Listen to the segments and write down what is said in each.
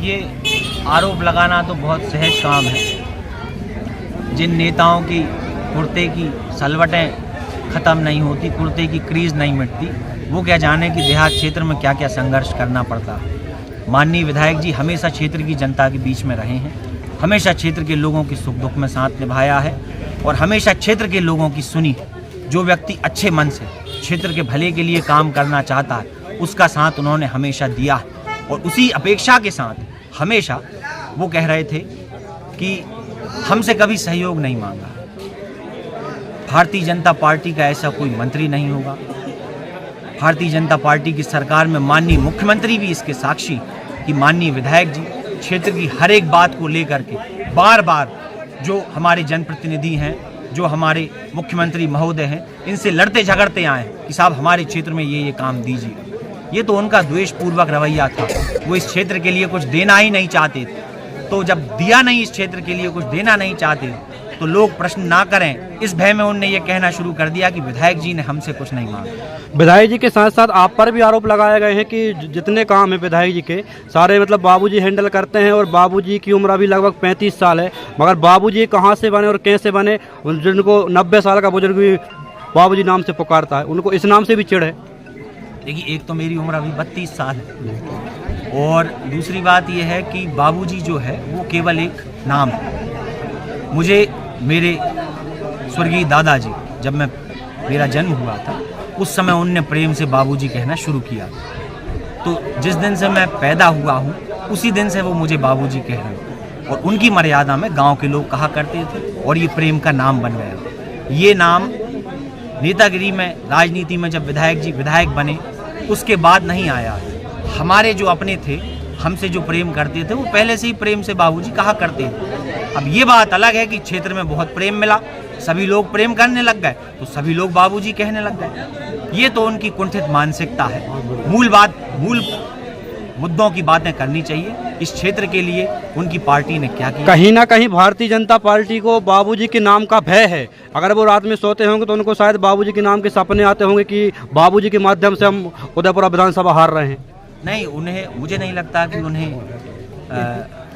देखिए, आरोप लगाना तो बहुत सहज काम है। जिन नेताओं की कुर्ते की सलवटें ख़त्म नहीं होती, कुर्ते की क्रीज नहीं मिटती, वो क्या जाने कि देहात क्षेत्र में क्या क्या संघर्ष करना पड़ता है। माननीय विधायक जी हमेशा क्षेत्र की जनता के बीच में रहे हैं, हमेशा क्षेत्र के लोगों की सुख दुख में साथ निभाया है और हमेशा क्षेत्र के लोगों की सुनी। जो व्यक्ति अच्छे मन से क्षेत्र के भले के लिए काम करना चाहता है, उसका साथ उन्होंने हमेशा दिया है और उसी अपेक्षा के साथ हमेशा वो कह रहे थे कि हमसे कभी सहयोग नहीं मांगा। भारतीय जनता पार्टी का ऐसा कोई मंत्री नहीं होगा। भारतीय जनता पार्टी की सरकार में माननीय मुख्यमंत्री भी इसके साक्षी कि माननीय विधायक जी क्षेत्र की हर एक बात को लेकर के बार बार जो हमारे जनप्रतिनिधि हैं, जो हमारे मुख्यमंत्री महोदय हैं, इनसे लड़ते झगड़ते आए कि साहब हमारे क्षेत्र में ये काम दीजिए। ये तो उनका द्वेषपूर्वक रवैया था। वो इस क्षेत्र के लिए कुछ देना ही नहीं चाहते थे। तो जब दिया नहीं, इस क्षेत्र के लिए कुछ देना नहीं चाहते, तो लोग प्रश्न ना करें इस भय में उनने ये कहना शुरू कर दिया कि विधायक जी ने हमसे कुछ नहीं मांगा। विधायक जी के साथ साथ आप पर भी आरोप लगाए गए हैं कि जितने काम है विधायक जी के सारे मतलब बाबूजी हैंडल करते हैं और बाबूजी की उम्र अभी लगभग 35 साल है, मगर बाबूजी कहाँ से बने और कैसे बने? जिनको 90 साल का बुजुर्ग भी बाबूजी नाम से पुकारता है, उनको इस नाम से भी चिढ़ है। देखिए, एक तो मेरी उम्र अभी 32 साल है और दूसरी बात यह है कि बाबूजी जो है वो केवल एक नाम है। मुझे मेरे स्वर्गीय दादाजी, जब मेरा जन्म हुआ था, उस समय उनने प्रेम से बाबूजी कहना शुरू किया। तो जिस दिन से मैं पैदा हुआ हूँ उसी दिन से वो मुझे बाबूजी कह रहे हैं और उनकी मर्यादा में गांव के लोग कहा करते थे और ये प्रेम का नाम बन गया। ये नाम नेतागिरी में, राजनीति में जब विधायक जी विधायक बने उसके बाद नहीं आया। हमारे जो अपने थे, हमसे जो प्रेम करते थे, वो पहले से ही प्रेम से बाबूजी कहा करते थे। अब ये बात अलग है कि क्षेत्र में बहुत प्रेम मिला, सभी लोग प्रेम करने लग गए तो सभी लोग बाबूजी कहने लग गए। ये तो उनकी कुंठित मानसिकता है। मूल मुद्दों की बातें करनी चाहिए। इस क्षेत्र के लिए उनकी पार्टी ने क्या किया? कहीं ना कहीं भारतीय जनता पार्टी को बाबूजी के नाम का भय है। अगर वो रात में सोते होंगे तो उनको शायद बाबूजी के नाम के सपने आते होंगे कि बाबूजी के माध्यम से हम उदयपुर विधानसभा हार रहे हैं। नहीं, मुझे नहीं लगता कि उन्हें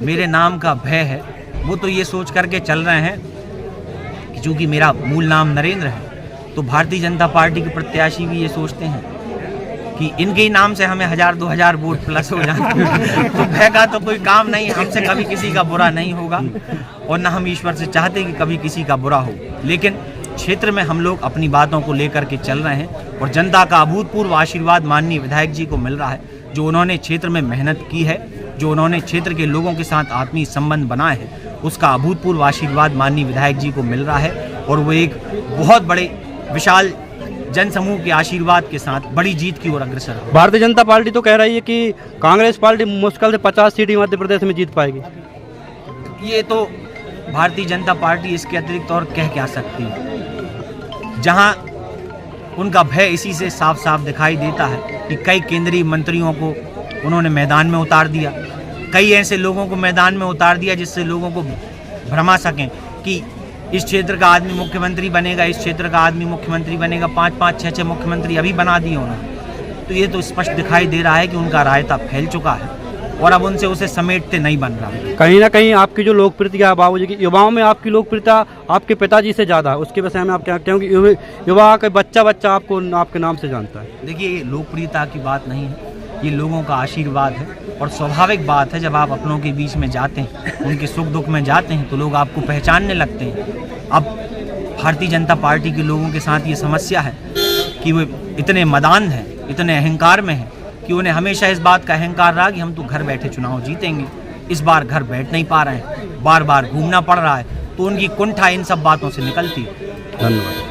मेरे नाम का भय है। वो तो ये सोच करके चल रहे हैं कि चूँकि मेरा मूल नाम नरेंद्र है तो भारतीय जनता पार्टी के प्रत्याशी भी ये सोचते हैं कि इनके ही नाम से हमें 1000-2000 वोट प्लस हो जाए। तो भय का तो कोई काम नहीं। हमसे कभी किसी का बुरा नहीं होगा और न हम ईश्वर से चाहते कि कभी किसी का बुरा हो, लेकिन क्षेत्र में हम लोग अपनी बातों को लेकर के चल रहे हैं और जनता का अभूतपूर्व आशीर्वाद माननीय विधायक जी को मिल रहा है। जो उन्होंने क्षेत्र में मेहनत की है, जो उन्होंने क्षेत्र के लोगों के साथ आत्मीय संबंध बनाए हैं, उसका अभूतपूर्व आशीर्वाद माननीय विधायक जी को मिल रहा है और वो एक बहुत बड़े विशाल जनसमूह के आशीर्वाद के साथ बड़ी जीत की ओर अग्रसर है। भारतीय जनता पार्टी तो कह रही है कि कांग्रेस पार्टी मुश्किल से 50 सीटें मध्य प्रदेश में जीत पाएगी। ये तो भारतीय जनता पार्टी इसके अतिरिक्त और कह क्या सकती है। जहां उनका भय इसी से साफ साफ दिखाई देता है कि कई केंद्रीय मंत्रियों को उन्होंने मैदान में उतार दिया, कई ऐसे लोगों को मैदान में उतार दिया जिससे लोगों को भरमा सकें कि इस क्षेत्र का आदमी मुख्यमंत्री बनेगा, इस क्षेत्र का आदमी मुख्यमंत्री बनेगा। 5-5, 6-6 मुख्यमंत्री अभी बना दिए उन्होंने। तो ये तो स्पष्ट दिखाई दे रहा है कि उनका रायता फैल चुका है और अब उनसे उसे समेटते नहीं बन रहा है। कहीं ना कहीं आपकी जो लोकप्रियता है बाबूजी की, युवाओं में आपकी लोकप्रियता आपके पिताजी से ज़्यादा है। उसके विषय में आप क्या, क्योंकि युवा का बच्चा आपको आपके नाम से जानता है। देखिए, ये लोकप्रियता की बात नहीं है, ये लोगों का आशीर्वाद है और स्वाभाविक बात है। जब आप अपनों के बीच में जाते हैं, उनके सुख दुख में जाते हैं, तो लोग आपको पहचानने लगते हैं। अब भारतीय जनता पार्टी के लोगों के साथ ये समस्या है कि वो इतने मदान हैं, इतने अहंकार में हैं कि उन्हें हमेशा इस बात का अहंकार रहा कि हम तो घर बैठे चुनाव जीतेंगे। इस बार घर बैठ नहीं पा रहे हैं, बार बार घूमना पड़ रहा है, तो उनकी कुंठा इन सब बातों से निकलती है। धन्यवाद।